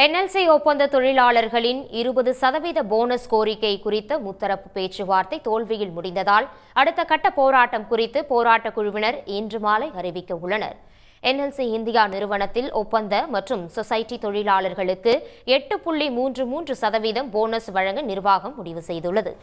NLC ஒப்பந்த தொழிலாளர்களின் 20% bonus கோரிக்கை குறித்த முத்தரப்பு பேச்சுவார்த்தை தோல்வியில் முடிந்ததால் அடுத்த கட்ட போராட்டம் குறித்து போராட்டக் குழுவினர் இன்று மாலை அறிவிக்க உள்ளனர். என்எல்சி இந்தியா நிறுவனத்தில் ஒப்பந்த மற்றும் சொசைட்டி தொழிலாளர்களுக்கு 8.33% போனஸ் வழங்க நிர்வாகம் முடிவு செய்துள்ளது.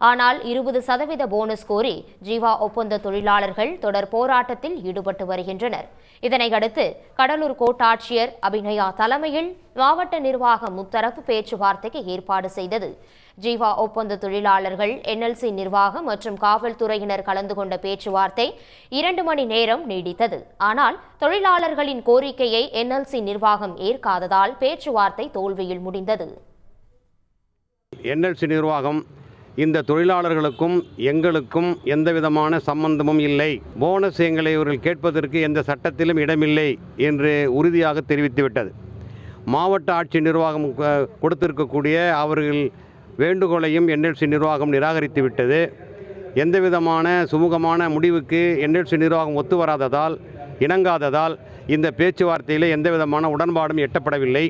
ஆனால் 20% போனஸ் கோரி ஜீவா ஒப்பந்த தொழிலாளர்கள் தொடர் போராட்டத்தில் ஈடுபட்டு வருகின்றனர். இதனையடுத்து கடலூர் கோட்டாட்சியர் அபிநயா தலைமையில் மாவட்ட நிர்வாகம் முத்தரப்பு பேச்சுவார்த்தைக்கு ஏற்பாடு செய்தது. ஜீவா ஒப்பந்த தொழிலாளர்கள், என்எல்சி நிர்வாகம் மற்றும் காவல்துறையினர் கலந்து கொண்ட பேச்சுவார்த்தை 2 மணி நேரம் நீடித்தது. ஆனால் தொழிலாளர்களின் கோரிக்கையை என்எல்சி நிர்வாகம் ஏற்காததால் பேச்சுவார்த்தை தோல்வியில் முடிந்தது. என்எல்சி நிர்வாகம் இந்த தொழிலாளர்களுக்கும் எங்களுக்கும் எந்தவிதமான சம்பந்தமும் இல்லை, போனஸ் எங்களை இவர்கள் கேட்பதற்கு எந்த சட்டத்திலும் இடமில்லை என்று உறுதியாக தெரிவித்துவிட்டது. மாவட்ட ஆட்சி நிர்வாகம் கொடுத்திருக்கக்கூடிய அவர்கள் வேண்டுகோளையும் என்எல்சி நிர்வாகம் நிராகரித்துவிட்டது. எந்தவிதமான சுமூகமான முடிவுக்கு என்எல்சி நிர்வாகம் ஒத்து வராததால், இணங்காததால் இந்த பேச்சுவார்த்தையில் எந்தவிதமான உடன்பாடும் எட்டப்படவில்லை.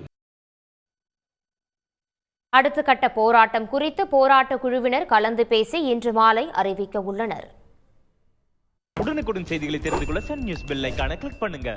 அடுத்த கட்ட போராட்டம் குறித்து போராட்ட குழுவினர் கலந்து பேசி இன்று மாலை அறிவிக்க உள்ளனர். உடனுக்குடன் செய்திகளை தெரிந்து கொள்ள சன் நியூஸ் பெல் ஐகானை கிளிக் பண்ணுங்க.